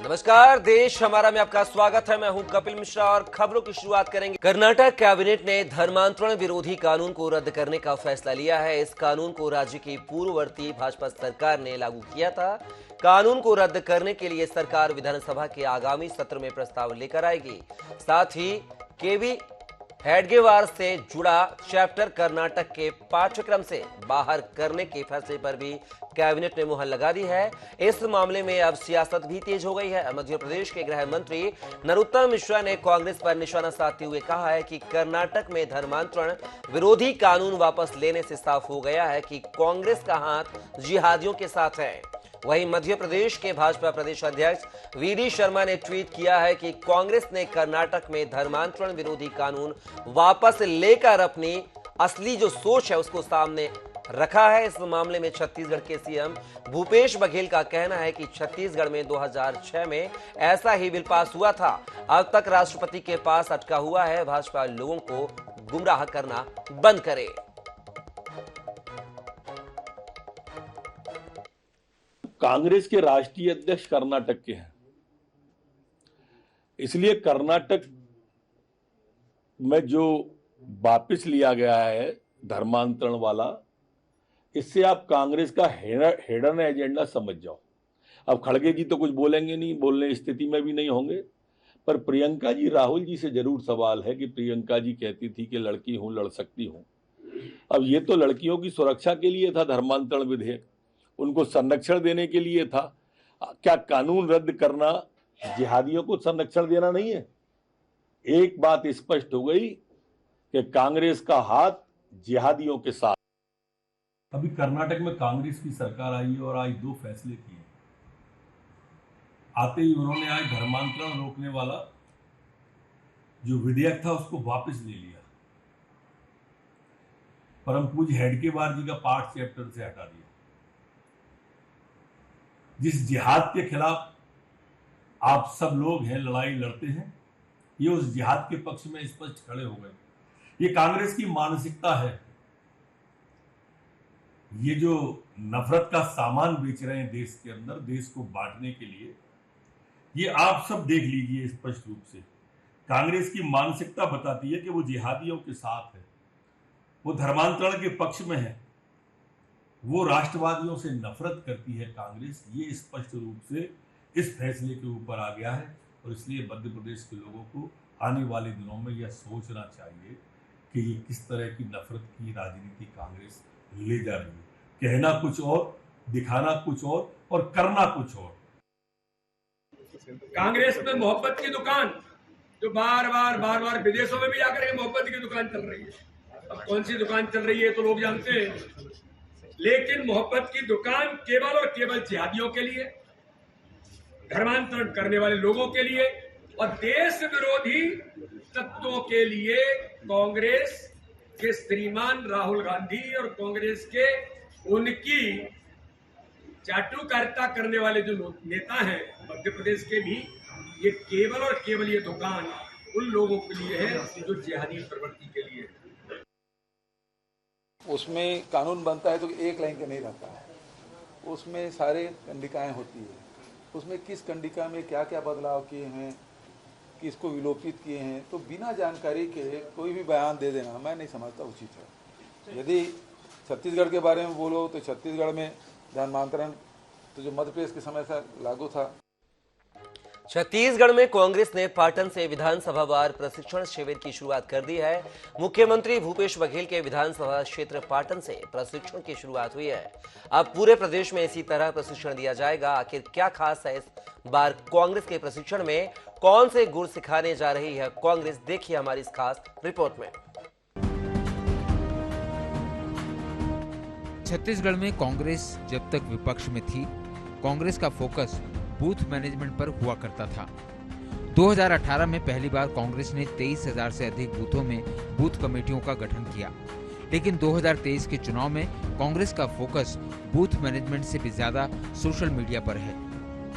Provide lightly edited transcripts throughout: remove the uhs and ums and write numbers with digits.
नमस्कार, देश हमारा में आपका स्वागत है। मैं हूं कपिल मिश्रा और खबरों की शुरुआत करेंगे। कर्नाटक कैबिनेट ने धर्मांतरण विरोधी कानून को रद्द करने का फैसला लिया है। इस कानून को राज्य की पूर्ववर्ती भाजपा सरकार ने लागू किया था। कानून को रद्द करने के लिए सरकार विधानसभा के आगामी सत्र में प्रस्ताव लेकर आएगी। साथ ही केवी हेडगेवार से जुड़ा चैप्टर कर्नाटक के पाठ्यक्रम से बाहर करने के फैसले पर भी कैबिनेट ने मुहर लगा दी है। इस मामले में अब सियासत भी तेज हो गई है। मध्य प्रदेश के गृह मंत्री नरोत्तम मिश्रा ने कांग्रेस पर निशाना साधते हुए कहा है कि कर्नाटक में धर्मांतरण विरोधी कानून वापस लेने से साफ हो गया है कि कांग्रेस का हाथ जिहादियों के साथ है। वहीं मध्य प्रदेश के भाजपा प्रदेश अध्यक्ष वीडी शर्मा ने ट्वीट किया है कि कांग्रेस ने कर्नाटक में धर्मांतरण विरोधी कानून वापस लेकर अपनी असली जो सोच है उसको सामने रखा है। इस मामले में छत्तीसगढ़ के सीएम भूपेश बघेल का कहना है कि छत्तीसगढ़ में 2006 में ऐसा ही बिल पास हुआ था। अब तक राष्ट्रपति के पास अटका हुआ है। भाजपा लोगों को गुमराह करना बंद करे। कांग्रेस के राष्ट्रीय अध्यक्ष कर्नाटक के हैं, इसलिए कर्नाटक में जो वापस लिया गया है धर्मांतरण वाला, इससे आप कांग्रेस का हिडन एजेंडा समझ जाओ। अब खड़गे जी तो कुछ बोलेंगे नहीं, बोलने स्थिति में भी नहीं होंगे, पर प्रियंका जी राहुल जी से जरूर सवाल है कि प्रियंका जी कहती थी कि लड़की हूं, लड़ सकती हूं। अब ये तो लड़कियों की सुरक्षा के लिए था धर्मांतरण विधेयक, उनको संरक्षण देने के लिए था। क्या कानून रद्द करना जिहादियों को संरक्षण देना नहीं है? एक बात स्पष्ट हो गई कि कांग्रेस का हाथ जिहादियों के साथ। अभी कर्नाटक में कांग्रेस की सरकार आई है और आज दो फैसले किए। आते ही उन्होंने आज धर्मांतरण रोकने वाला जो विधेयक था उसको वापस ले लिया। परम पूज्य हेडगेवार जी का पाठ चैप्टर से हटा दिया। जिस जिहाद के खिलाफ आप सब लोग हैं, लड़ाई लड़ते हैं, ये उस जिहाद के पक्ष में स्पष्ट खड़े हो गए। ये कांग्रेस की मानसिकता है। ये जो नफरत का सामान बेच रहे हैं देश के अंदर, देश को बांटने के लिए, ये आप सब देख लीजिए स्पष्ट रूप से। कांग्रेस की मानसिकता बताती है कि वो जिहादियों के साथ है, वो धर्मांतरण के पक्ष में है, वो राष्ट्रवादियों से नफरत करती है कांग्रेस। ये स्पष्ट रूप से इस फैसले के ऊपर आ गया है और इसलिए मध्य प्रदेश के लोगों को आने वाले दिनों में यह सोचना चाहिए कि ये किस तरह की नफरत की राजनीति कांग्रेस ले जा रही है। कहना कुछ और, दिखाना कुछ और करना कुछ और। कांग्रेस में मोहब्बत की दुकान जो बार बार विदेशों में भी आकर के मोहब्बत की दुकान चल रही है। अब कौन सी दुकान चल रही है तो लोग जानते हैं, लेकिन मोहब्बत की दुकान केवल और केवल जिहादियों के लिए, धर्मांतरण करने वाले लोगों के लिए और देश विरोधी तत्वों के लिए। कांग्रेस के श्रीमान राहुल गांधी और कांग्रेस के उनकी चाटुकारिता करने वाले जो नेता हैं मध्य प्रदेश के भी, ये केवल और केवल ये दुकान उन लोगों के लिए है जो जिहादी प्रवृत्ति के लिए है। उसमें कानून बनता है तो एक लाइन का नहीं रहता है, उसमें सारे कंडिकाएं होती है। उसमें किस कंडिका में क्या क्या बदलाव किए हैं, किसको विलोपित किए हैं, तो बिना जानकारी के कोई भी बयान दे देना मैं नहीं समझता उचित है। यदि छत्तीसगढ़ के बारे में बोलो तो छत्तीसगढ़ में धर्मांतरण तो जो मध्य प्रदेश के समय से लागू था। छत्तीसगढ़ में कांग्रेस ने पाटन से विधानसभा वार प्रशिक्षण शिविर की शुरुआत कर दी है। मुख्यमंत्री भूपेश बघेल के विधानसभा क्षेत्र पाटन से प्रशिक्षण की शुरुआत हुई है। अब पूरे प्रदेश में इसी तरह प्रशिक्षण दिया जाएगा। आखिर क्या खास है इस बार कांग्रेस के प्रशिक्षण में, कौन से गुर सिखाने जा रही है कांग्रेस, देखिए हमारी इस खास रिपोर्ट में। छत्तीसगढ़ में कांग्रेस जब तक विपक्ष में थी, कांग्रेस का फोकस बूथ मैनेजमेंट पर हुआ करता था। 2018 में पहली बार कांग्रेस ने 23,000 से अधिक बूथों में बूथ कमेटियों का गठन किया, लेकिन 2023 के चुनाव में कांग्रेस का फोकस बूथ मैनेजमेंट से भी ज्यादा सोशल मीडिया पर है।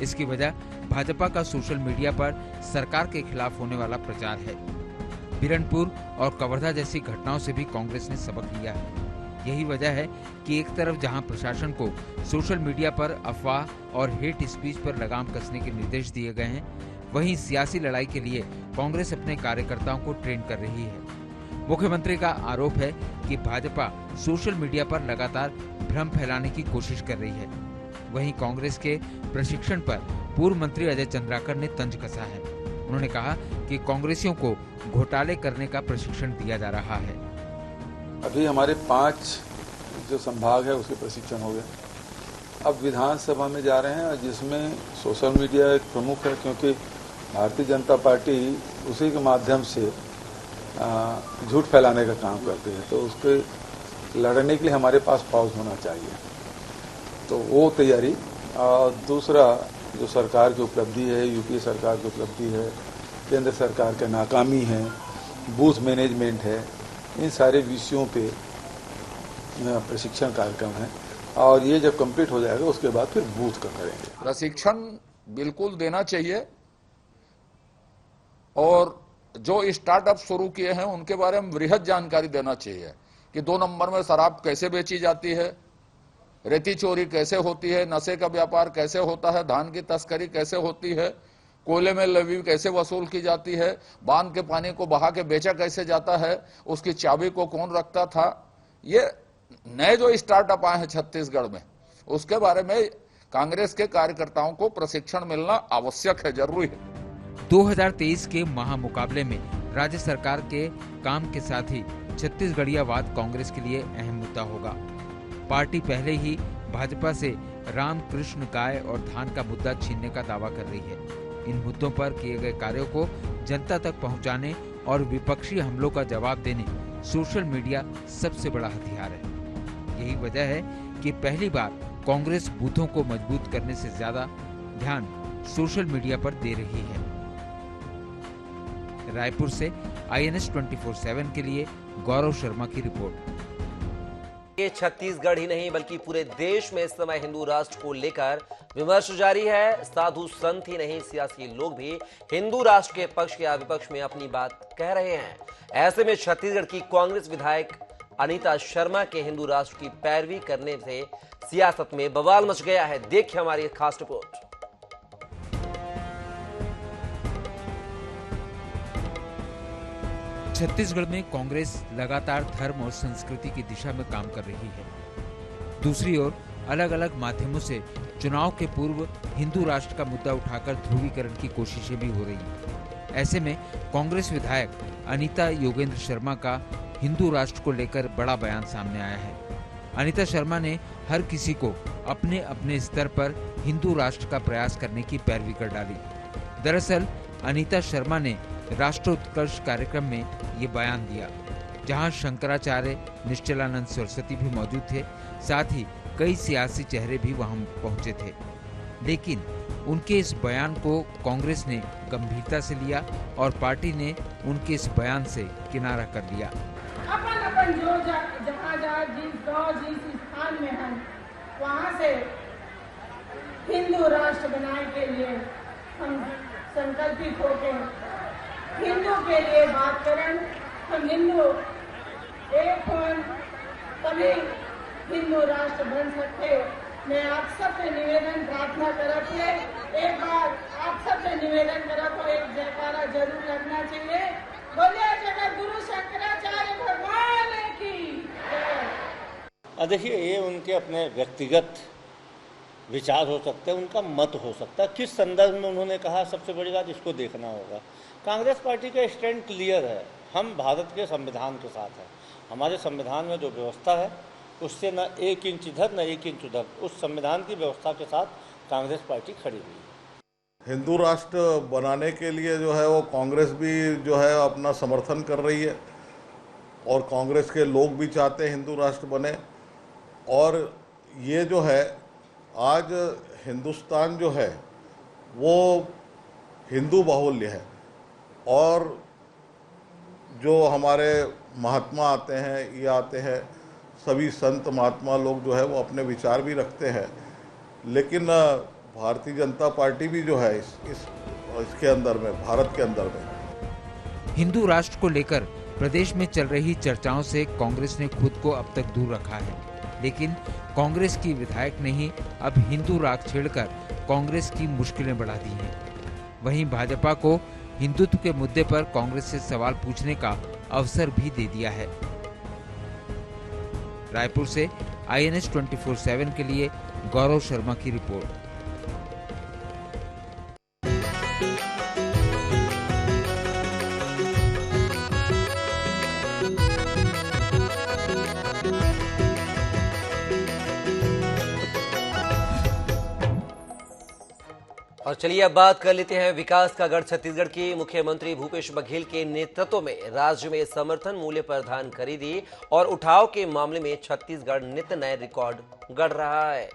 इसकी वजह भाजपा का सोशल मीडिया पर सरकार के खिलाफ होने वाला प्रचार है। बिरनपुर और कवर्धा जैसी घटनाओं से भी कांग्रेस ने सबक लिया है। यही वजह है कि एक तरफ जहां प्रशासन को सोशल मीडिया पर अफवाह और हेट स्पीच पर लगाम कसने के निर्देश दिए गए हैं, वहीं सियासी लड़ाई के लिए कांग्रेस अपने कार्यकर्ताओं को ट्रेन कर रही है। मुख्यमंत्री का आरोप है कि भाजपा सोशल मीडिया पर लगातार भ्रम फैलाने की कोशिश कर रही है। वहीं कांग्रेस के प्रशिक्षण पर पूर्व मंत्री अजय चंद्राकर ने तंज कसा है। उन्होंने कहा कि कांग्रेसियों को घोटाले करने का प्रशिक्षण दिया जा रहा है। अभी हमारे 5 जो संभाग है उसके प्रशिक्षण हो गए। अब विधानसभा में जा रहे हैं, जिसमें सोशल मीडिया एक प्रमुख है, क्योंकि भारतीय जनता पार्टी उसी के माध्यम से झूठ फैलाने का काम करती है, तो उसके लड़ने के लिए हमारे पास पाउस होना चाहिए। तो वो तैयारी। और दूसरा जो सरकार की उपलब्धि है, यूपीए सरकार की उपलब्धि है, केंद्र सरकार की नाकामी है, बूथ मैनेजमेंट है, इन सारे विषयों पे प्रशिक्षण कार्यक्रम है। और ये जब कंप्लीट हो जाएगा उसके बाद फिर बूथ का करेंगे। प्रशिक्षण बिल्कुल देना चाहिए, और जो स्टार्टअप शुरू किए हैं उनके बारे में वृहद जानकारी देना चाहिए कि 2 नंबर में शराब कैसे बेची जाती है, रेती चोरी कैसे होती है, नशे का व्यापार कैसे होता है, धान की तस्करी कैसे होती है, कोयले में लेवी कैसे वसूल की जाती है, बांध के पानी को बहा के बेचा कैसे जाता है, उसकी चाबी को कौन रखता था। ये नए जो स्टार्टअप आए हैं छत्तीसगढ़ में, उसके बारे में कांग्रेस के कार्यकर्ताओं को प्रशिक्षण मिलना आवश्यक है, जरूरी है। 2023 के महामुकाबले में राज्य सरकार के काम के साथ ही छत्तीसगढ़ियावाद कांग्रेस के लिए अहम मुद्दा होगा। पार्टी पहले ही भाजपा से राम कृष्ण गाय और धान का मुद्दा छीनने का दावा कर रही है। इन मुद्दों पर किए गए कार्यों को जनता तक पहुंचाने और विपक्षी हमलों का जवाब देने सोशल मीडिया सबसे बड़ा हथियार है। यही वजह है कि पहली बार कांग्रेस बूथों को मजबूत करने से ज्यादा ध्यान सोशल मीडिया पर दे रही है। रायपुर से INS 24/7 के लिए गौरव शर्मा की रिपोर्ट। ये छत्तीसगढ़ ही नहीं बल्कि पूरे देश में इस समय हिंदू राष्ट्र को लेकर विमर्श जारी है। साधु संत ही नहीं, सियासी लोग भी हिंदू राष्ट्र के पक्ष या विपक्ष में अपनी बात कह रहे हैं। ऐसे में छत्तीसगढ़ की कांग्रेस विधायक अनीता शर्मा के हिंदू राष्ट्र की पैरवी करने से सियासत में बवाल मच गया है। देखिए हमारी खास रिपोर्ट। छत्तीसगढ़ में कांग्रेस लगातार धर्म और संस्कृति की दिशा में काम कर रही है। दूसरी ओर अलग अलग माध्यमों से चुनाव के पूर्व हिंदू राष्ट्र का मुद्दा उठाकर ध्रुवीकरण की कोशिशें भी हो रही हैं। ऐसे में कांग्रेस विधायक अनीता योगेंद्र शर्मा का हिंदू राष्ट्र को लेकर बड़ा बयान सामने आया है। अनीता शर्मा ने हर किसी को अपने अपने स्तर पर हिंदू राष्ट्र का प्रयास करने की पैरवी कर डाली। दरअसल अनीता शर्मा ने राष्ट्र उत्कर्ष कार्यक्रम में ये बयान दिया, जहां शंकराचार्य, निश्चलानंद सरस्वती भी मौजूद थे। साथ ही कई सियासी चेहरे भी वहां पहुंचे थे, लेकिन उनके इस बयान को कांग्रेस ने गंभीरता से लिया और पार्टी ने उनके इस बयान से किनारा कर लिया। अपन जो जहाँ जिस गांव जिस स्थान में हम वहाँ से हिंदू राष्ट्र बनाने के लिए हम संकल्पित होकर हिंदू के लिए बात करें। हम हिंदू एक हों तभी हिंदू राष्ट्र बन सकते। मैं आप सबसे निवेदन प्रार्थना करत है, एक बार आप सबसे निवेदन करत हो, एक जयकारा जरूर लगना चाहिए। बोलिए जगत गुरु शंकराचार्य भगवान की जय। देखिए, ये उनके अपने व्यक्तिगत विचार हो सकते हैं, उनका मत हो सकता है। किस संदर्भ में उन्होंने कहा, सबसे बड़ी बात इसको देखना होगा। कांग्रेस पार्टी का स्टैंड क्लियर है, हम भारत के संविधान के साथ हैं। हमारे संविधान में जो व्यवस्था है उससे न 1 इंच इधर न 1 इंच उधर, उस संविधान की व्यवस्था के साथ कांग्रेस पार्टी खड़ी हुई है। हिंदू राष्ट्र बनाने के लिए जो है वो कांग्रेस भी जो है अपना समर्थन कर रही है, और कांग्रेस के लोग भी चाहते हैं हिंदू राष्ट्र बने। और ये जो है आज हिंदुस्तान जो है वो हिंदू बाहुल्य है, और जो हमारे महात्मा आते हैं, ये आते हैं, सभी संत महात्मा लोग जो है वो अपने विचार भी रखते हैं, लेकिन भारतीय जनता पार्टी भी जो है इसके अंदर में, भारत के अंदर में हिंदू राष्ट्र को लेकर प्रदेश में चल रही चर्चाओं से कांग्रेस ने खुद को अब तक दूर रखा है, लेकिन कांग्रेस की विधायक ने ही अब हिंदू राग छेड़कर कांग्रेस की मुश्किलें बढ़ा दी हैं। वहीं भाजपा को हिंदुत्व के मुद्दे पर कांग्रेस से सवाल पूछने का अवसर भी दे दिया है। रायपुर से INH 24/7 के लिए गौरव शर्मा की रिपोर्ट। और चलिए अब बात कर लेते हैं विकास का गढ़ छत्तीसगढ़ की। मुख्यमंत्री भूपेश बघेल के नेतृत्व में राज्य में समर्थन मूल्य पर धान खरीदी और उठाव के मामले में छत्तीसगढ़ नित्य नए रिकॉर्ड गढ़ रहा है।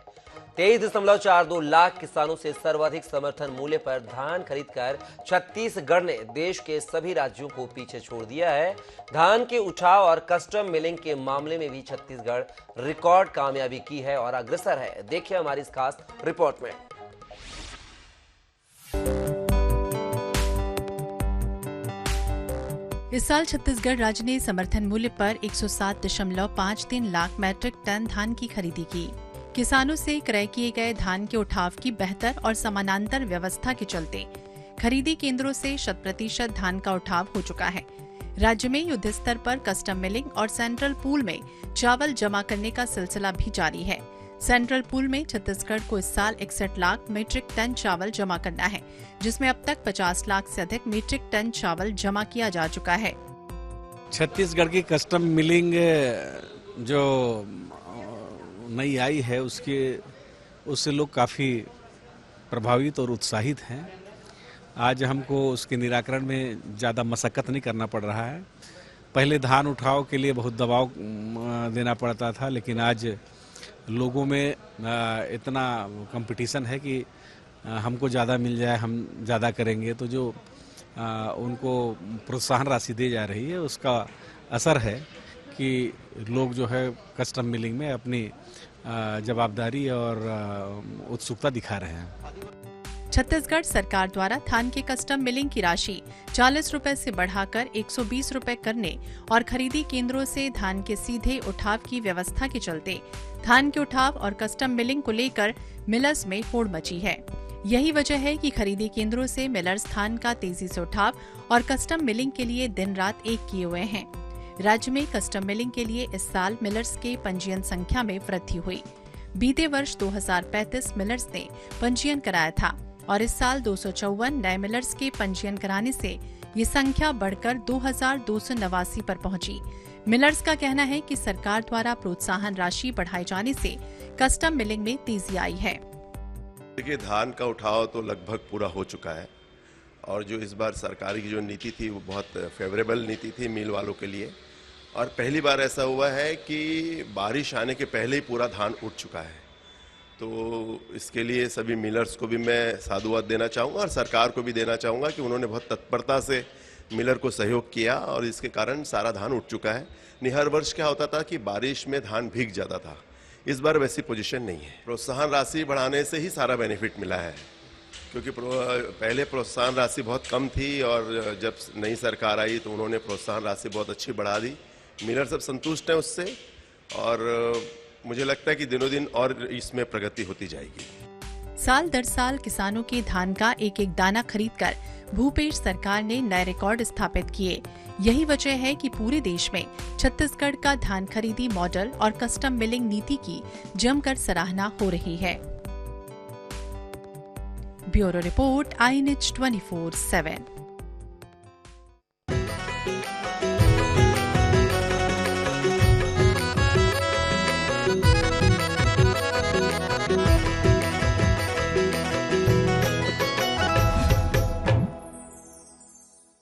23.42 लाख किसानों से सर्वाधिक समर्थन मूल्य पर धान खरीदकर छत्तीसगढ़ ने देश के सभी राज्यों को पीछे छोड़ दिया है। धान के उठाव और कस्टम मिलिंग के मामले में भी छत्तीसगढ़ रिकॉर्ड कामयाबी की है और अग्रसर है। देखिए हमारी इस खास रिपोर्ट में। इस साल छत्तीसगढ़ राज्य ने समर्थन मूल्य पर 107.53 लाख मैट्रिक टन धान की खरीदी की। किसानों से क्रय किए गए धान के उठाव की बेहतर और समानांतर व्यवस्था के चलते खरीदी केंद्रों से 100% धान का उठाव हो चुका है। राज्य में युद्ध स्तर पर कस्टम मिलिंग और सेंट्रल पूल में चावल जमा करने का सिलसिला भी जारी है। सेंट्रल पूल में छत्तीसगढ़ को इस साल 61 लाख मीट्रिक टन चावल जमा करना है, जिसमें अब तक 50 लाख से अधिक मीट्रिक टन चावल जमा किया जा चुका है। छत्तीसगढ़ की कस्टम मिलिंग जो नई आई है उससे लोग काफ़ी प्रभावित और उत्साहित हैं। आज हमको उसके निराकरण में ज़्यादा मशक्कत नहीं करना पड़ रहा है। पहले धान उठाव के लिए बहुत दबाव देना पड़ता था, लेकिन आज लोगों में इतना कंपटीशन है कि हमको ज़्यादा मिल जाए, हम ज़्यादा करेंगे। तो जो उनको प्रोत्साहन राशि दी जा रही है उसका असर है कि लोग जो है कस्टम मिलिंग में अपनी जवाबदारी और उत्सुकता दिखा रहे हैं। छत्तीसगढ़ सरकार द्वारा धान के कस्टम मिलिंग की राशि 40 रुपए से बढ़ाकर 120 रुपए करने और खरीदी केंद्रों से धान के सीधे उठाव की व्यवस्था के चलते धान के उठाव और कस्टम मिलिंग को लेकर मिलर्स में होड़ मची है। यही वजह है कि खरीदी केंद्रों से मिलर्स धान का तेजी से उठाव और कस्टम मिलिंग के लिए दिन रात एक किए हुए हैं। राज्य में कस्टम मिलिंग के लिए इस साल मिलर्स के पंजीयन संख्या में वृद्धि हुई। बीते वर्ष 2035 मिलर्स ने पंजीयन कराया था और इस साल 254 नए मिलर्स के पंजीयन कराने से ये संख्या बढ़कर 2289 पर पहुंची। मिलर्स का कहना है कि सरकार द्वारा प्रोत्साहन राशि बढ़ाए जाने से कस्टम मिलिंग में तेजी आई है। देखिए, धान का उठाव तो लगभग पूरा हो चुका है और जो इस बार सरकार की जो नीति थी वो बहुत फेवरेबल नीति थी मिल वालों के लिए। और पहली बार ऐसा हुआ है कि बारिश आने के पहले ही पूरा धान उठ चुका है। तो इसके लिए सभी मिलर्स को भी मैं साधुवाद देना चाहूँगा और सरकार को भी देना चाहूँगा कि उन्होंने बहुत तत्परता से मिलर को सहयोग किया और इसके कारण सारा धान उठ चुका है। नहीं, हर वर्ष क्या होता था कि बारिश में धान भीग जाता था, इस बार वैसी पोजीशन नहीं है। प्रोत्साहन राशि बढ़ाने से ही सारा बेनिफिट मिला है, क्योंकि पहले प्रोत्साहन राशि बहुत कम थी और जब नई सरकार आई तो उन्होंने प्रोत्साहन राशि बहुत अच्छी बढ़ा दी। मिलर सब संतुष्ट हैं उससे और मुझे लगता है कि दिनों दिन और इसमें प्रगति होती जाएगी। साल दर साल किसानों के धान का एक एक दाना खरीदकर भूपेश सरकार ने नए रिकॉर्ड स्थापित किए। यही वजह है कि पूरे देश में छत्तीसगढ़ का धान खरीदी मॉडल और कस्टम मिलिंग नीति की जमकर सराहना हो रही है। Bureau report INH 24/7।